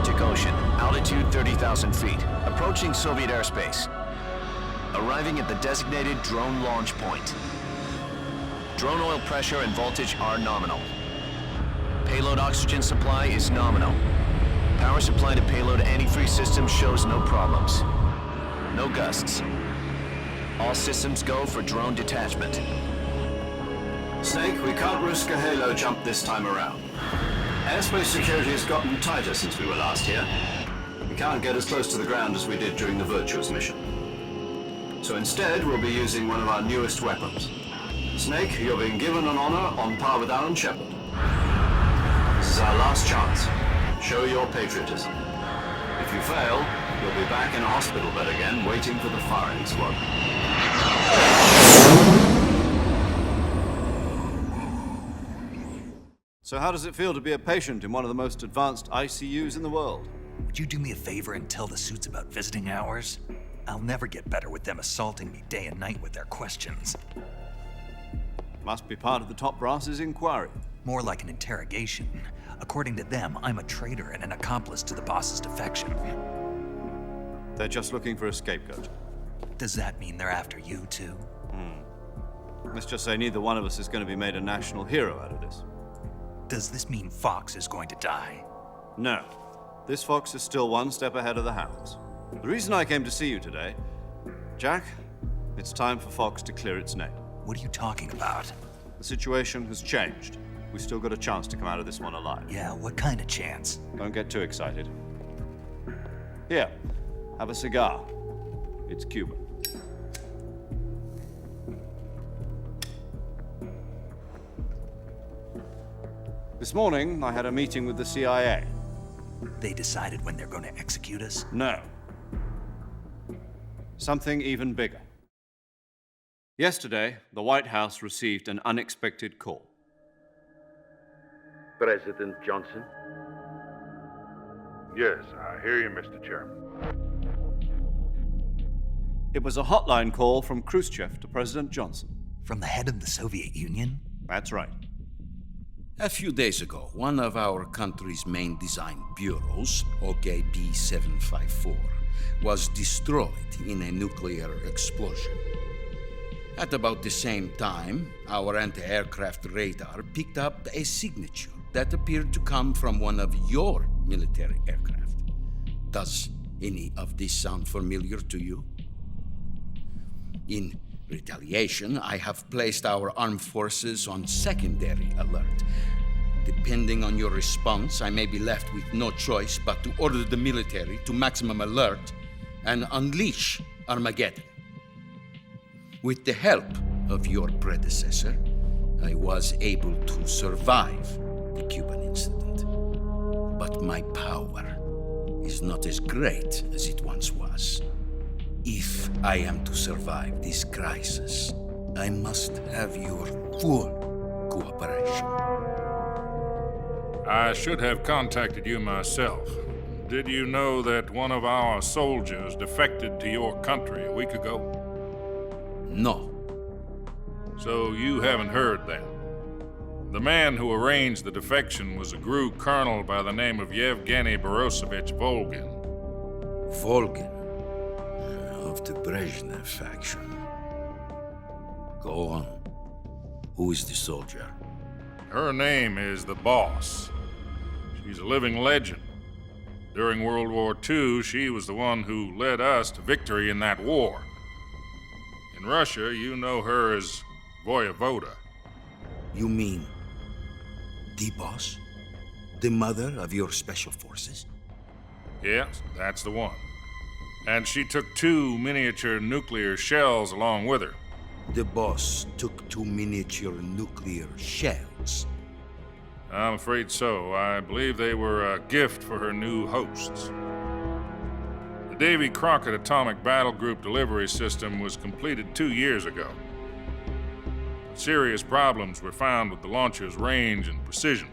Arctic Ocean, altitude 30,000 feet, approaching Soviet airspace. Arriving at the designated drone launch point. Drone oil pressure and voltage are nominal. Payload oxygen supply is nominal. Power supply to payload antifreeze system shows no problems. No gusts. All systems go for drone detachment. Snake, we can't risk a halo jump this time around. Airspace security has gotten tighter since we were last here. We can't get as close to the ground as we did during the Virtuous mission. So instead, we'll be using one of our newest weapons. Snake, you're being given an honor on par with Alan Shepard. This is our last chance. Show your patriotism. If you fail, you'll be back in a hospital bed again, waiting for the firing squad. So how does it feel to be a patient in one of the most advanced ICUs in the world? Would you do me a favor and tell the suits about visiting hours? I'll never get better with them assaulting me day and night with their questions. Must be part of the top brass's inquiry. More like an interrogation. According to them, I'm a traitor and an accomplice to the boss's defection. They're just looking for a scapegoat. Does that mean they're after you, too? Let's just say neither one of us is going to be made a national hero out of this. Does this mean Fox is going to die? No. This fox is still one step ahead of the hounds. The reason I came to see you today, Jack, it's time for Fox to clear its name. What are you talking about? The situation has changed. We still got a chance to come out of this one alive. Yeah, what kind of chance? Don't get too excited. Here, have a cigar. It's Cuban. This morning, I had a meeting with the CIA. They decided when they're going to execute us? No. Something even bigger. Yesterday, the White House received an unexpected call. President Johnson? Yes, I hear you, Mr. Chairman. It was a hotline call from Khrushchev to President Johnson. From the head of the Soviet Union? That's right. A few days ago, one of our country's main design bureaus, OKB 754, was destroyed in a nuclear explosion. At about the same time, our anti-aircraft radar picked up a signature that appeared to come from one of your military aircraft. Does any of this sound familiar to you? In retaliation, I have placed our armed forces on secondary alert. Depending on your response, I may be left with no choice but to order the military to maximum alert and unleash Armageddon. With the help of your predecessor, I was able to survive the Cuban incident. But my power is not as great as it once was. If I am to survive this crisis, I must have your full cooperation. I should have contacted you myself. Did you know that one of our soldiers defected to your country a week ago? No. So you haven't heard then. The man who arranged the defection was a GRU colonel by the name of Yevgeny Borosovich Volgin. Volgin, of the Brezhnev faction. Go on. Who is the soldier? Her name is the Boss. She's a living legend. During World War II, she was the one who led us to victory in that war. In Russia, you know her as Voyevoda. You mean the boss? The mother of your special forces? Yes, that's the one. And she took 2 miniature nuclear shells along with her. The boss took 2 miniature nuclear shells. I'm afraid so. I believe they were a gift for her new hosts. The Davy Crockett Atomic Battle Group delivery system was completed 2 years ago. Serious problems were found with the launcher's range and precision.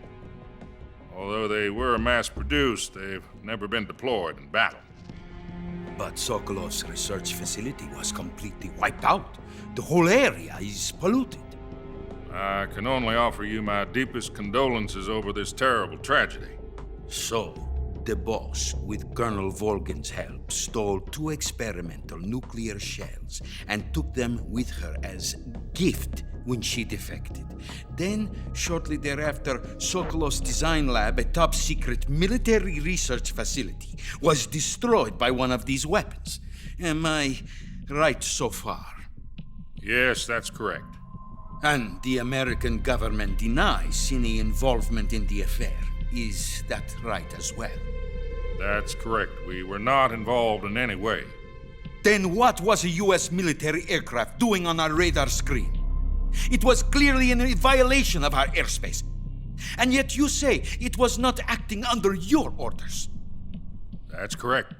Although they were mass-produced, they've never been deployed in battle. But Sokolov's research facility was completely wiped out. The whole area is polluted. I can only offer you my deepest condolences over this terrible tragedy. So, The boss, with Colonel Volgan's help, stole 2 experimental nuclear shells and took them with her as gift when she defected. Then, shortly thereafter, Sokolov's design lab, a top-secret military research facility, was destroyed by one of these weapons. Am I right so far? Yes, that's correct. And the American government denies any involvement in the affair. Is that right as well? That's correct. We were not involved in any way. Then what was a U.S. military aircraft doing on our radar screen? It was clearly in violation of our airspace. And yet you say it was not acting under your orders. That's correct.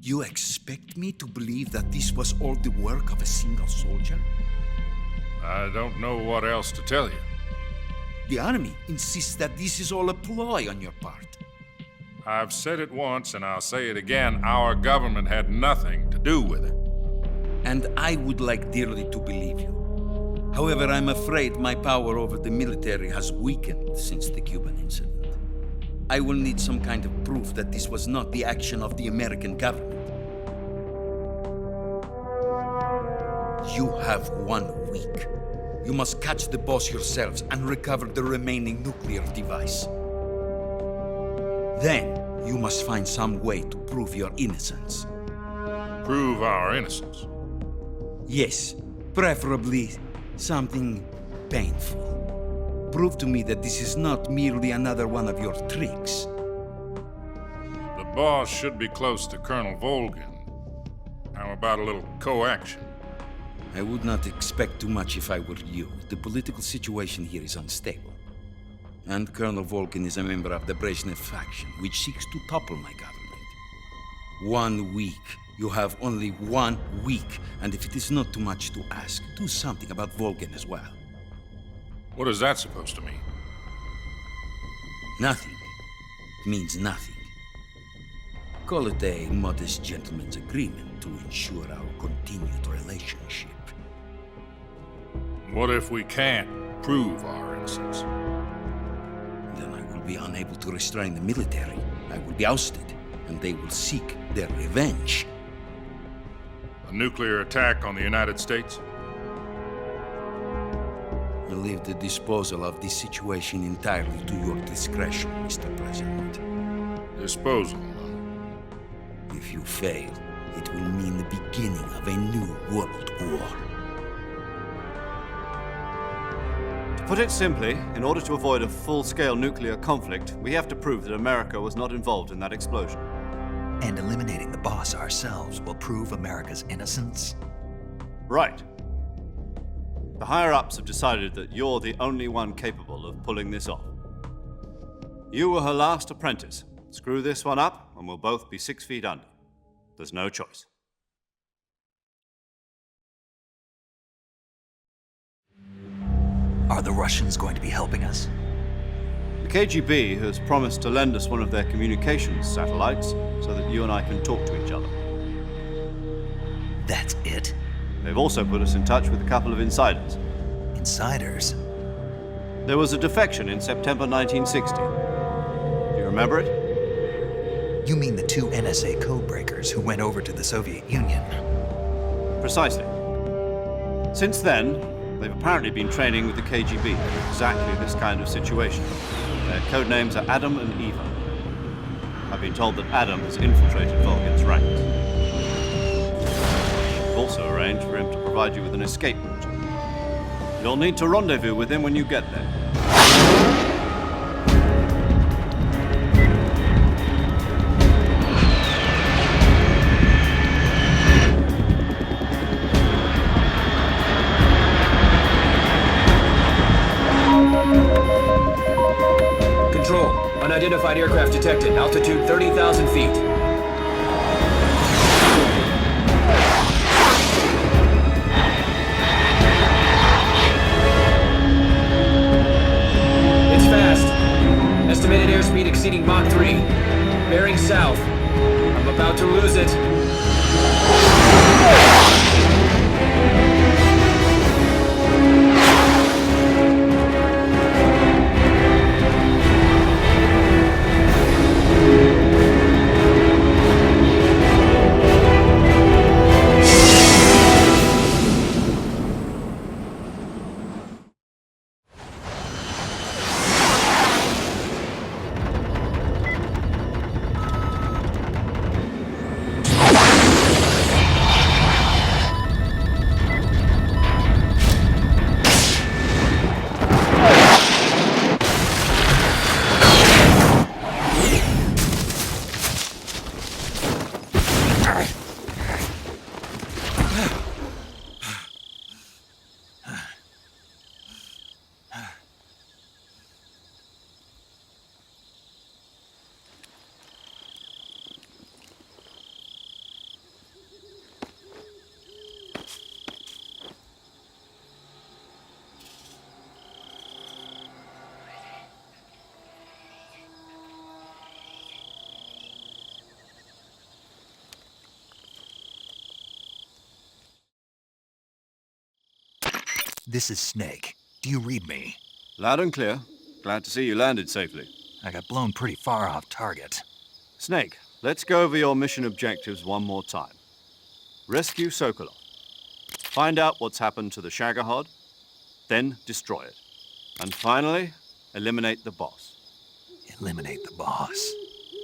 You expect me to believe that this was all the work of a single soldier? I don't know what else to tell you. The army insists that this is all a ploy on your part. I've said it once and I'll say it again. Our government had nothing to do with it. And I would like dearly to believe you. However, I'm afraid my power over the military has weakened since the Cuban incident. I will need some kind of proof that this was not the action of the American government. You have 1 week. You must catch the boss yourselves and recover the remaining nuclear device. Then, you must find some way to prove your innocence. Prove our innocence. Yes, preferably something painful. Prove to me that this is not merely another one of your tricks. The boss should be close to Colonel Volgan. How about a little co-action? I would not expect too much if I were you. The political situation here is unstable. And Colonel Volgan is a member of the Brezhnev faction, which seeks to topple my government. 1 week. You have only 1 week. And if it is not too much to ask, do something about Volgan as well. What is that supposed to mean? Nothing. It means nothing. Call it a modest gentleman's agreement to ensure our continued relationship. What if we can't prove our innocence? Then I will be unable to restrain the military. I will be ousted, and they will seek their revenge. A nuclear attack on the United States? I leave the disposal of this situation entirely to your discretion, Mr. President. Disposal, huh? If you fail, it will mean the beginning of a new world war. To put it simply, in order to avoid a full-scale nuclear conflict, we have to prove that America was not involved in that explosion. And eliminating the boss ourselves will prove America's innocence? Right. The higher-ups have decided that you're the only one capable of pulling this off. You were her last apprentice. Screw this one up, and we'll both be 6 feet under. There's no choice. Are the Russians going to be helping us? The KGB has promised to lend us one of their communications satellites so that you and I can talk to each other. That's it? They've also put us in touch with a couple of insiders. Insiders? There was a defection in September 1960. Do you remember it? You mean the 2 NSA codebreakers who went over to the Soviet Union? Precisely. Since then, they've apparently been training with the KGB for exactly this kind of situation. Their code names are Adam and Eva. I've been told that Adam has infiltrated Volgan's ranks. We've also arranged for him to provide you with an escape route. You'll need to rendezvous with him when you get there. Control. Unidentified aircraft detected. Altitude 30,000 feet. It's fast. Estimated airspeed exceeding Mach 3. Bearing south. I'm about to lose it. This is Snake. Do you read me? Loud and clear. Glad to see you landed safely. I got blown pretty far off target. Snake, let's go over your mission objectives one more time. Rescue Sokolov. Find out what's happened to the Shagohod, then destroy it. And finally, eliminate the boss. Eliminate the boss.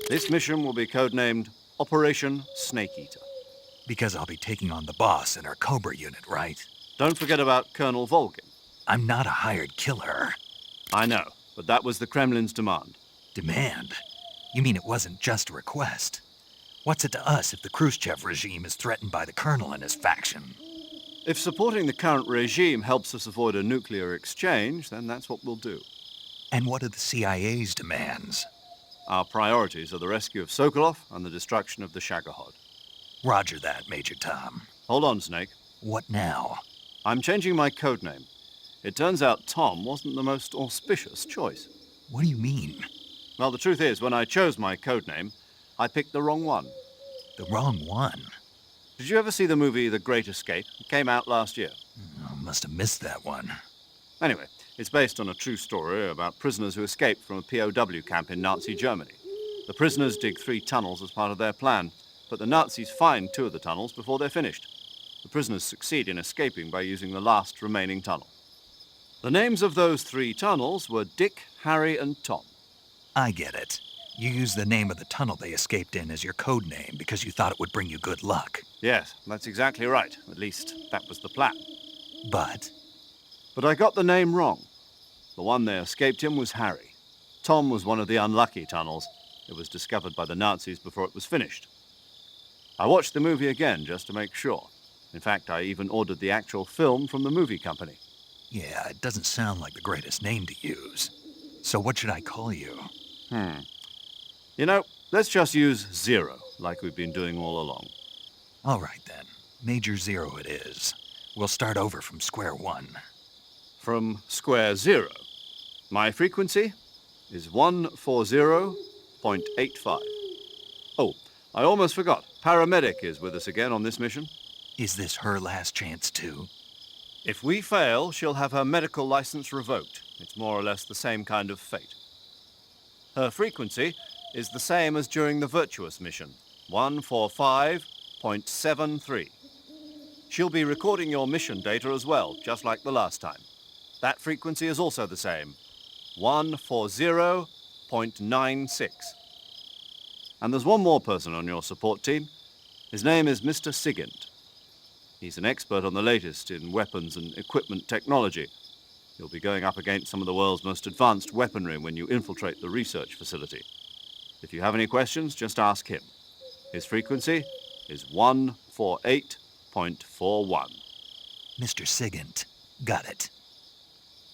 This mission will be codenamed Operation Snake Eater. Because I'll be taking on the boss in our Cobra unit, right? Don't forget about Colonel Volgin. I'm not a hired killer. I know, but that was the Kremlin's demand. Demand? You mean it wasn't just a request? What's it to us if the Khrushchev regime is threatened by the Colonel and his faction? If supporting the current regime helps us avoid a nuclear exchange, then that's what we'll do. And what are the CIA's demands? Our priorities are the rescue of Sokolov and the destruction of the Shagohod. Roger that, Major Tom. Hold on, Snake. What now? I'm changing my codename. It turns out Tom wasn't the most auspicious choice. What do you mean? Well, the truth is, when I chose my codename, I picked the wrong one. The wrong one? Did you ever see the movie The Great Escape? It came out last year. Oh, must have missed that one. Anyway, it's based on a true story about prisoners who escaped from a POW camp in Nazi Germany. The prisoners dig 3 tunnels as part of their plan, but the Nazis find 2 of the tunnels before they're finished. The prisoners succeed in escaping by using the last remaining tunnel. The names of those 3 tunnels were Dick, Harry, and Tom. I get it. You used the name of the tunnel they escaped in as your code name because you thought it would bring you good luck. Yes, that's exactly right. At least, that was the plan. But But I got the name wrong. The one they escaped in was Harry. Tom was one of the unlucky tunnels. It was discovered by the Nazis before it was finished. I watched the movie again just to make sure. In fact, I even ordered the actual film from the movie company. yeah, it doesn't sound like the greatest name to use. So what should I call you? You know, let's just use Zero, like we've been doing all along. All right then. Major Zero it is. We'll start over from square one. From square zero. My frequency is 140.85. Oh, I almost forgot. Paramedic is with us again on this mission. Is this her last chance too? If we fail, she'll have her medical license revoked. It's more or less the same kind of fate. Her frequency is the same as during the Virtuous mission, 145.73. She'll be recording your mission data as well, just like the last time. That frequency is also the same, 140.96. And there's one more person on your support team. His name is Mr. Sigint. He's an expert on the latest in weapons and equipment technology. You'll be going up against some of the world's most advanced weaponry when you infiltrate the research facility. If you have any questions, just ask him. His frequency is 148.41. Mr. Sigint. Got it.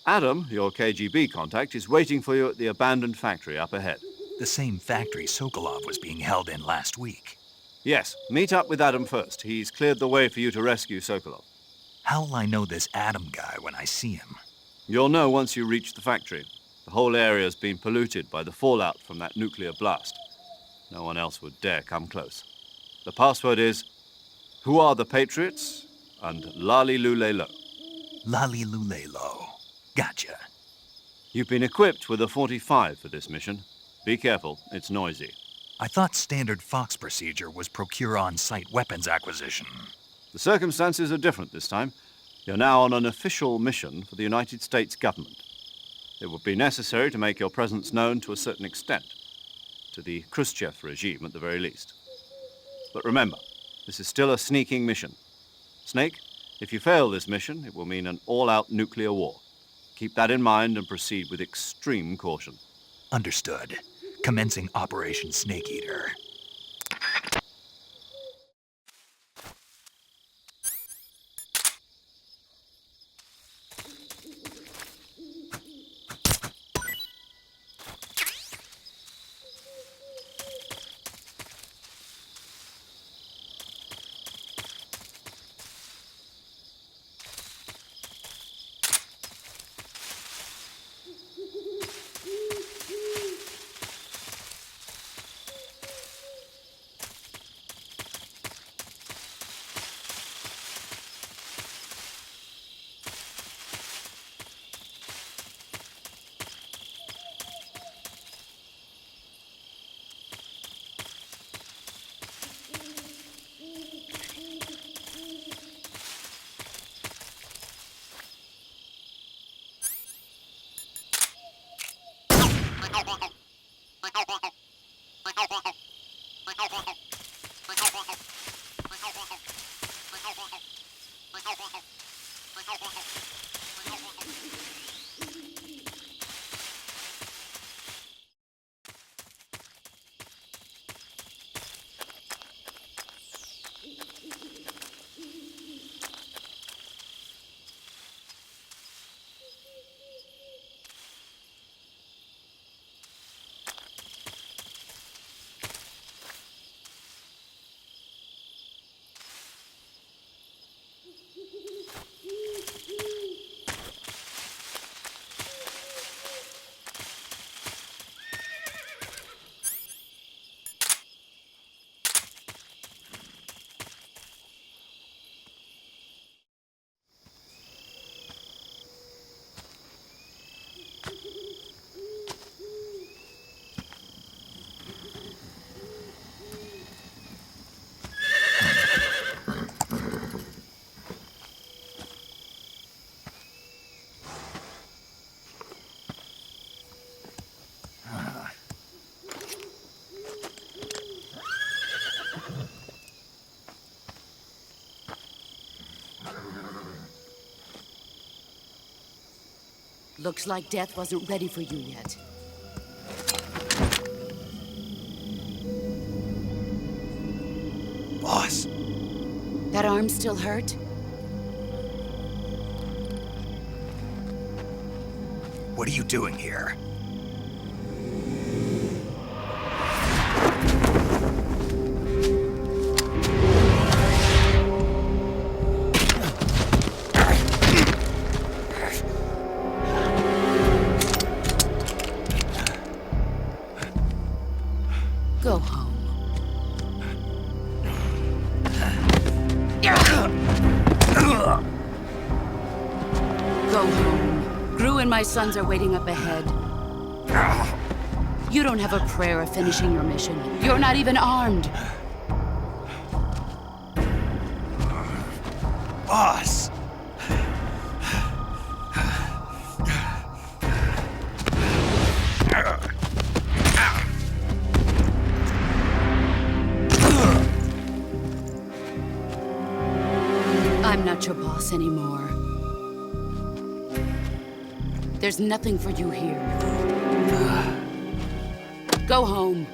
Adam, your KGB contact, is waiting for you at the abandoned factory up ahead. The same factory Sokolov was being held in last week. Yes, meet up with Adam first. He's cleared the way for you to rescue Sokolov. How'll I know this Adam guy when I see him? You'll know once you reach the factory. The whole area's been polluted by the fallout from that nuclear blast. No one else would dare come close. The password is, "Who are the Patriots?" and "Lali Lule Lo." Lali Lulelo. Gotcha. You've been equipped with a 45 for this mission. Be careful, it's noisy. I thought standard Fox procedure was procure on-site weapons acquisition. The circumstances are different this time. You're now on an official mission for the United States government. It would be necessary to make your presence known to a certain extent, to the Khrushchev regime at the very least. But remember, this is still a sneaking mission. Snake, if you fail this mission, it will mean an all-out nuclear war. Keep that in mind and proceed with extreme caution. Understood. Commencing Operation Snake Eater. Looks like death wasn't ready for you yet. Boss, That arm still hurt? what are you doing here? Go home. Go home. Gru and my sons are waiting up ahead. You don't have a prayer of finishing your mission. You're not even armed. Boss! I'm not your boss anymore. There's nothing for you here. Go home.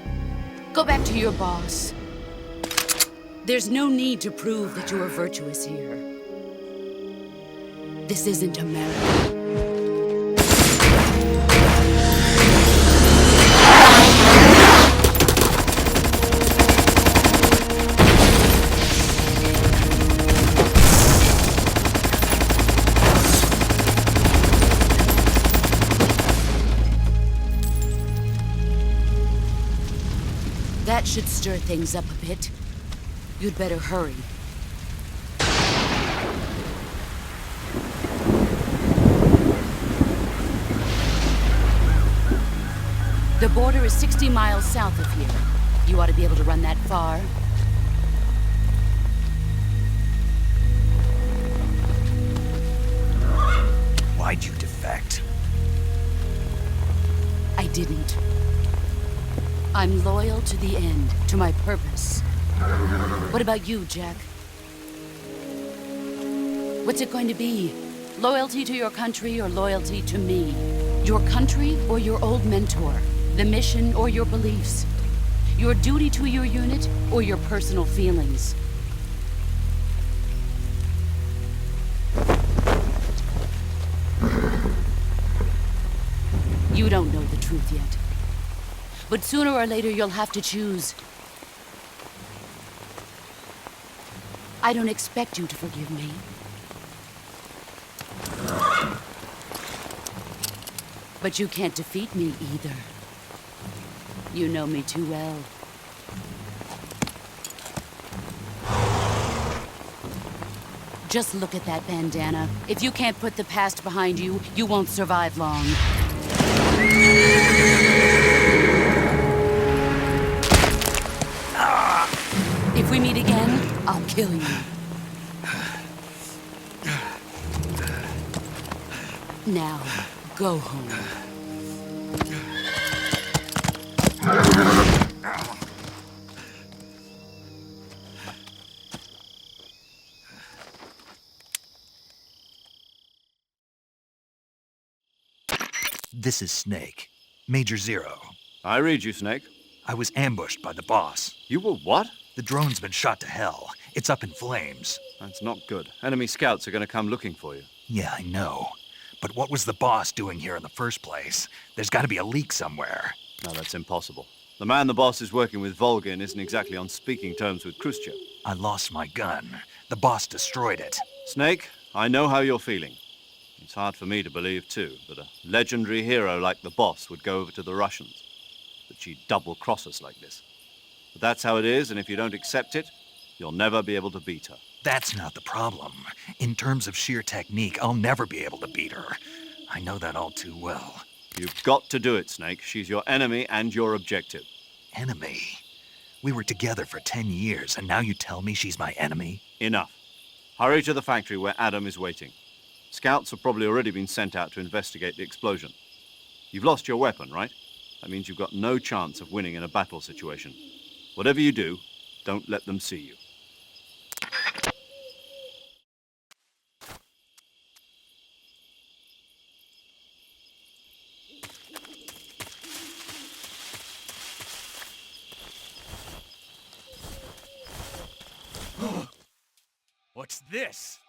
Go back to your boss. There's no need to prove that you are virtuous here. This isn't America. That should stir things up a bit. You'd better hurry. The border is 60 miles south of here. You ought to be able to run that far. Why'd you defect? I didn't. I'm loyal to the end, to my purpose. What about you, Jack? What's it going to be? Loyalty to your country or loyalty to me? Your country or your old mentor? The mission or your beliefs? Your duty to your unit or your personal feelings? You don't know the truth yet. But sooner or later, you'll have to choose. I don't expect you to forgive me. But you can't defeat me either. You know me too well. Just look at that bandana. If you can't put the past behind you, you won't survive long. If we meet again, I'll kill you. Now, go home. This is Snake. Major Zero. I read you, Snake. I was ambushed by the boss. You were what? The drone's been shot to hell. It's up in flames. That's not good. Enemy scouts are going to come looking for you. Yeah, I know. But what was the boss doing here in the first place? There's got to be a leak somewhere. No, that's impossible. The man the boss is working with, Volgin, isn't exactly on speaking terms with Khrushchev. I lost my gun. The boss destroyed it. Snake, I know how you're feeling. It's hard for me to believe, too, that a legendary hero like the boss would go over to the Russians, that she'd double-cross us like this. But that's how it is, and if you don't accept it, you'll never be able to beat her. That's not the problem. In terms of sheer technique, I'll never be able to beat her. I know that all too well. You've got to do it, Snake. She's your enemy and your objective. Enemy? We were together for 10 years, and now you tell me she's my enemy? Enough. Hurry to the factory where Adam is waiting. Scouts have probably already been sent out to investigate the explosion. You've lost your weapon, right? That means you've got no chance of winning in a battle situation. Whatever you do, don't let them see you. What's this?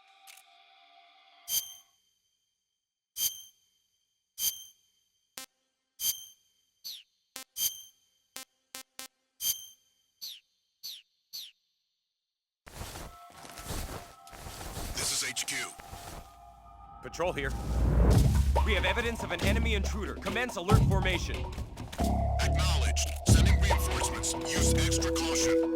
This is HQ. Patrol here. We have evidence of an enemy intruder. Commence alert formation. Acknowledged. Sending reinforcements. Use extra caution.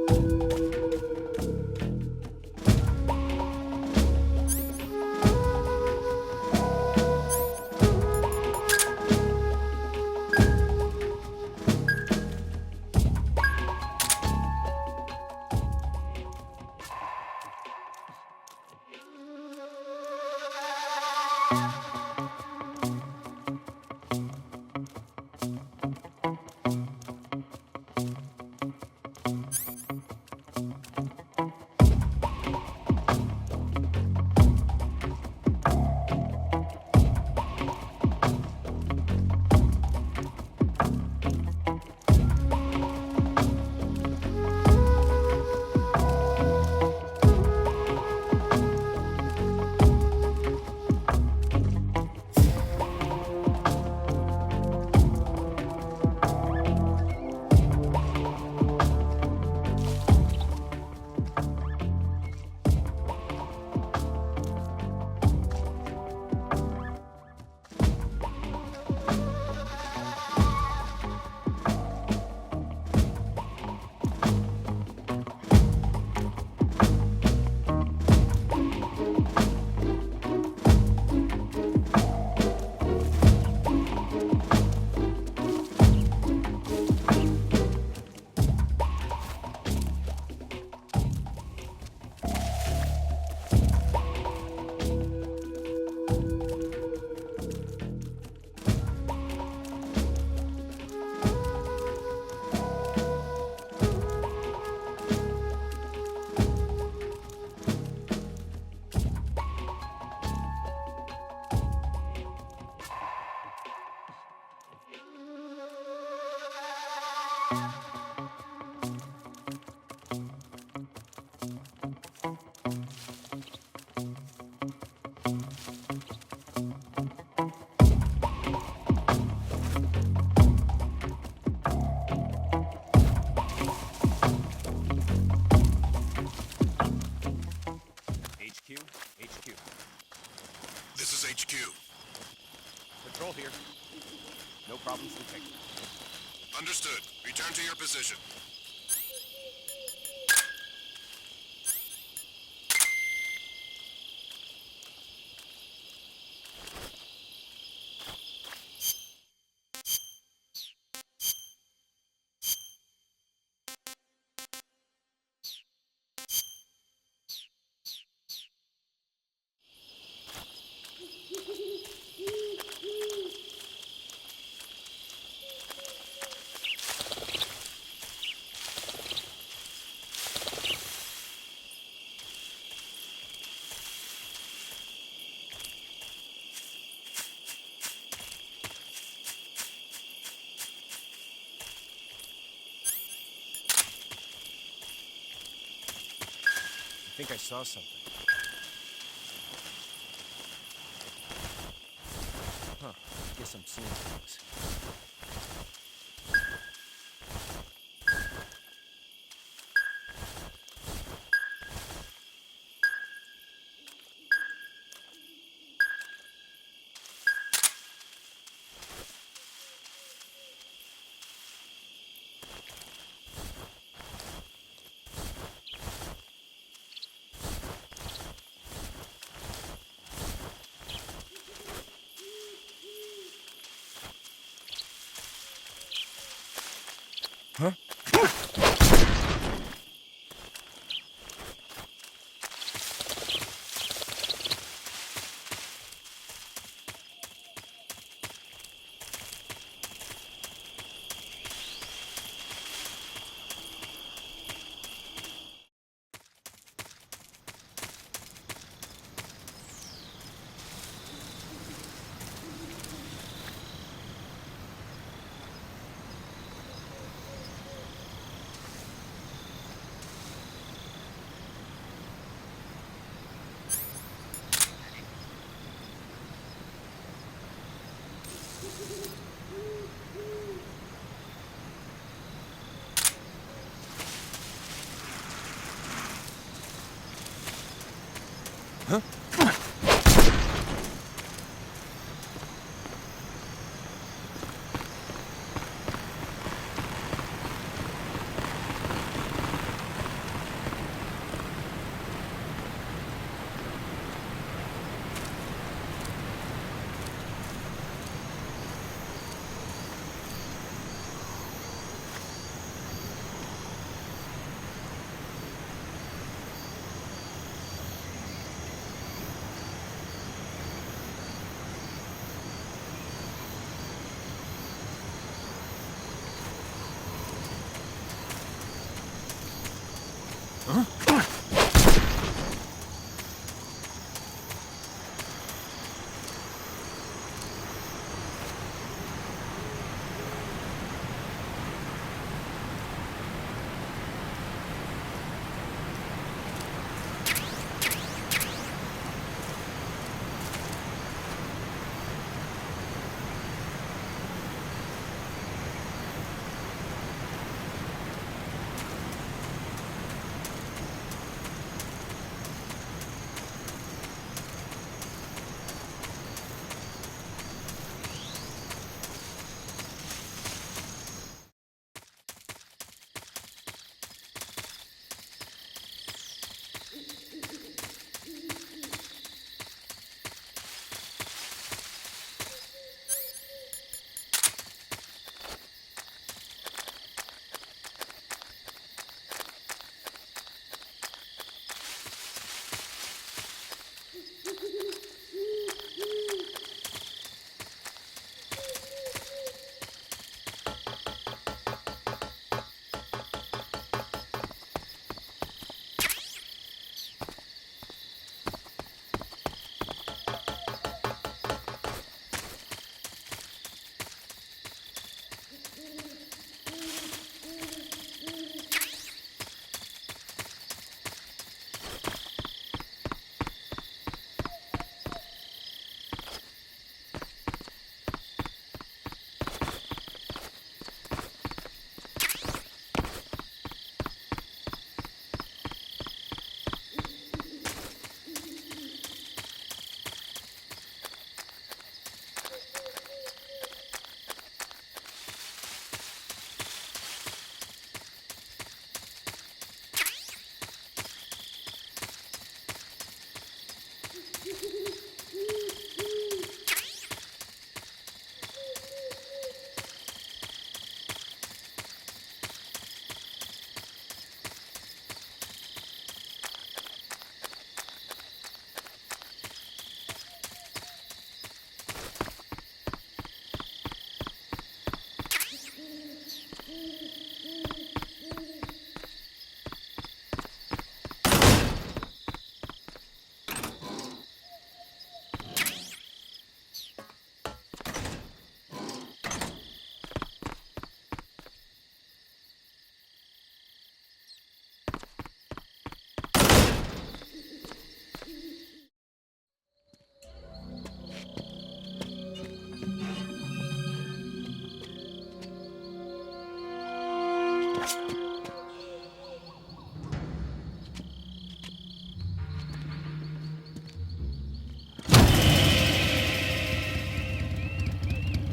HQ. This is HQ. Patrol here. No problems detected. Understood. Return to your position. I think I saw something. Huh. Guess I'm seeing things.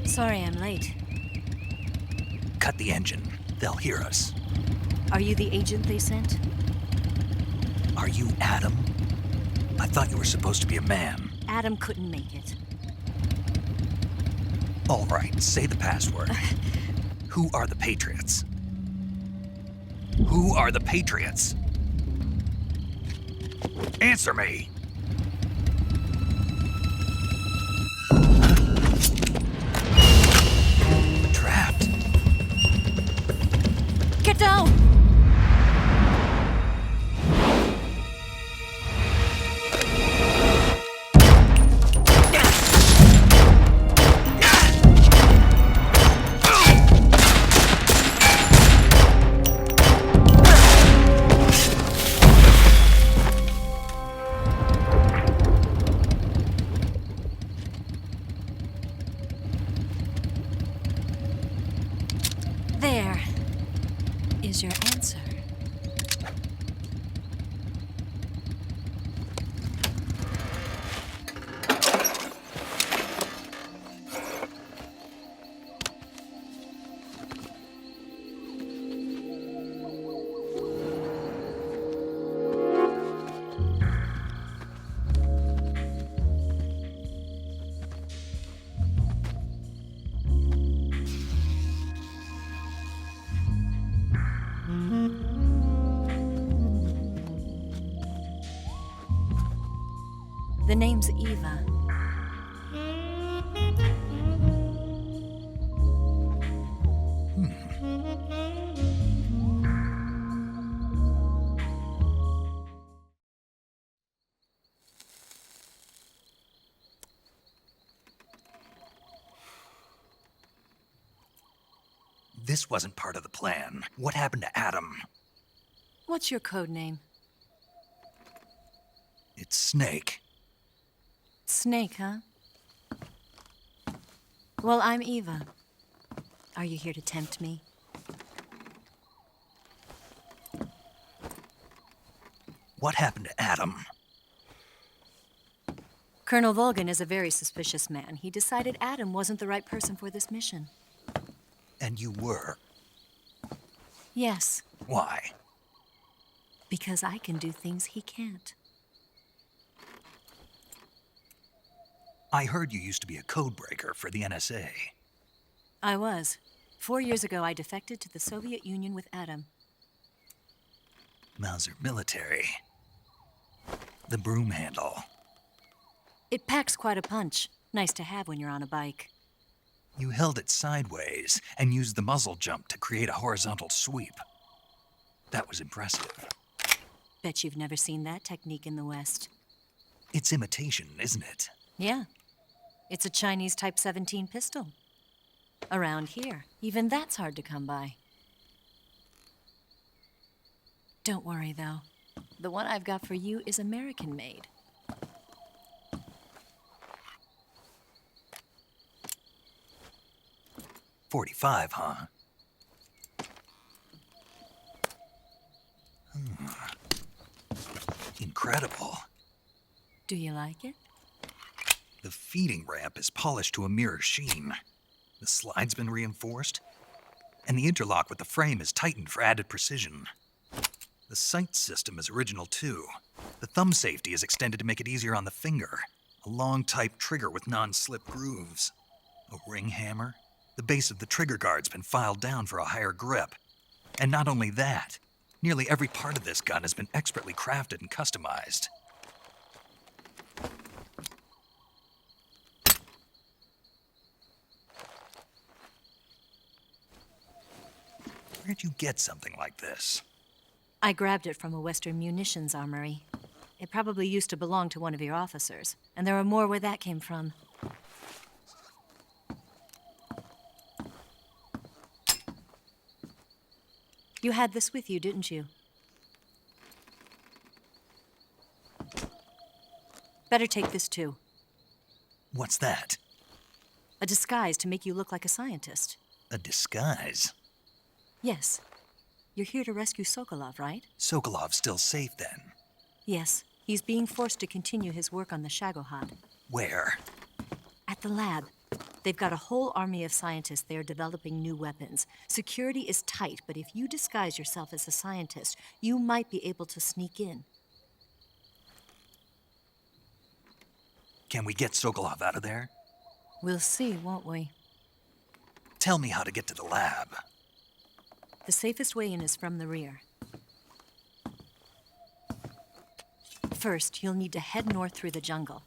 Sorry I'm late. Cut the engine. They'll hear us. Are you the agent they sent? Are you Adam? I thought you were supposed to be a man. Adam couldn't make it. All right, say the password. Who are the Patriots? Who are the Patriots? Answer me! Trapped. Get down! The name's Eva. This wasn't part of the plan. What happened to Adam? What's your code name? It's Snake. Snake, huh? Well, I'm Eva. Are you here to tempt me? What happened to Adam? Colonel Volgan is a very suspicious man. He decided Adam wasn't the right person for this mission. And you were. Yes, Why? because I can do things he can't. I heard you used to be a codebreaker for the NSA. I was. 4 years ago, I defected to the Soviet Union with Adam. Mauser military. The broom handle. It packs quite a punch. Nice to have when you're on a bike. You held it sideways and used the muzzle jump to create a horizontal sweep. That was impressive. Bet you've never seen that technique in the West. It's imitation, isn't it? Yeah. It's a Chinese Type 17 pistol. Around here, even that's hard to come by. Don't worry, though. The one I've got for you is American-made. .45, huh? Incredible. Do you like it? The feeding ramp is polished to a mirror sheen. The slide's been reinforced, and the interlock with the frame is tightened for added precision. The sight system is original too. The thumb safety is extended to make it easier on the finger. A long type trigger with non-slip grooves. A ring hammer. The base of the trigger guard's been filed down for a higher grip. And not only that, nearly every part of this gun has been expertly crafted and customized. Where'd you get something like this? I grabbed it from a Western munitions armory. It probably used to belong to one of your officers, and there are more where that came from. You had this with you, didn't you? Better take this too. What's that? A disguise to make you look like a scientist. A disguise? Yes. You're here to rescue Sokolov, right? Sokolov's still safe then. Yes. He's being forced to continue his work on the Shagohod. Where? At the lab. They've got a whole army of scientists there developing new weapons. Security is tight, but if you disguise yourself as a scientist, you might be able to sneak in. Can we get Sokolov out of there? We'll see, won't we? Tell me how to get to the lab. The safest way in is from the rear. First, you'll need to head north through the jungle.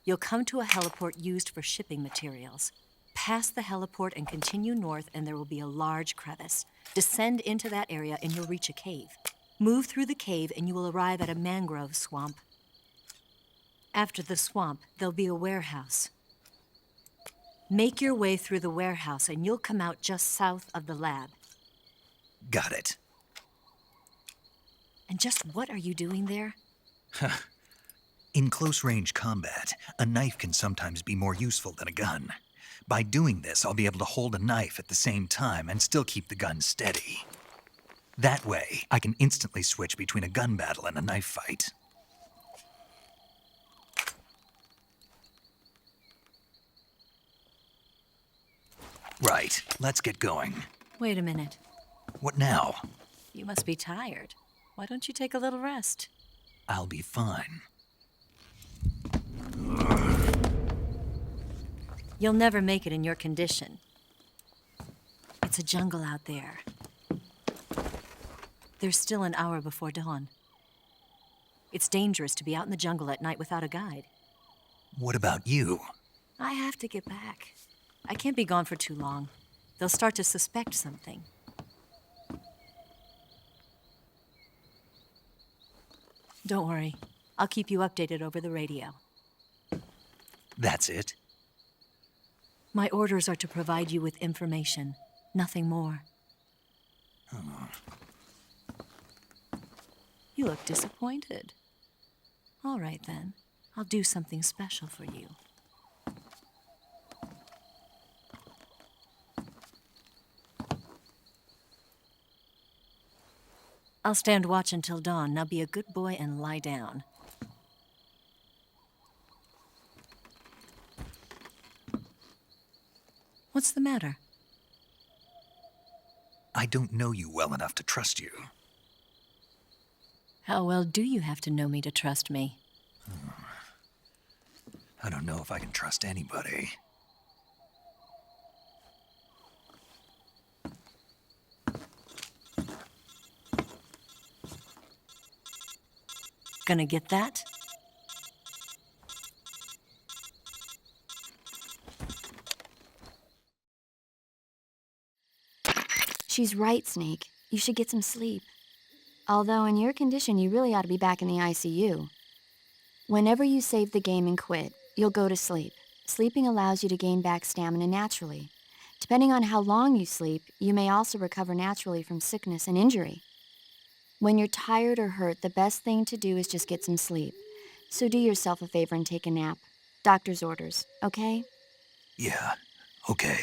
You'll come to a heliport used for shipping materials. Pass the heliport and continue north, and there will be a large crevice. Descend into that area, and you'll reach a cave. Move through the cave, and you will arrive at a mangrove swamp. After the swamp, there'll be a warehouse. Make your way through the warehouse, and you'll come out just south of the lab. Got it. And just what are you doing there? In close-range combat, a knife can sometimes be more useful than a gun. By doing this, I'll be able to hold a knife at the same time and still keep the gun steady. That way, I can instantly switch between a gun battle and a knife fight. Right, let's get going. Wait a minute. What now? You must be tired. Why don't you take a little rest? I'll be fine. You'll never make it in your condition. It's a jungle out there. There's still an hour before dawn. It's dangerous to be out in the jungle at night without a guide. What about you? I have to get back. I can't be gone for too long. They'll start to suspect something. Don't worry. I'll keep you updated over the radio. That's it? My orders are to provide you with information, nothing more. You look disappointed. All right, then. I'll do something special for you. I'll stand watch until dawn. Now be a good boy and lie down. What's the matter? I don't know you well enough to trust you. How well do you have to know me to trust me? I don't know if I can trust anybody. Gonna get that? She's right, Snake. You should get some sleep. Although in your condition, you really ought to be back in the ICU. Whenever you save the game and quit, you'll go to sleep. Sleeping allows you to gain back stamina naturally. Depending on how long you sleep, you may also recover naturally from sickness and injury. When you're tired or hurt, the best thing to do is just get some sleep. So do yourself a favor and take a nap. Doctor's orders, okay? Yeah, okay.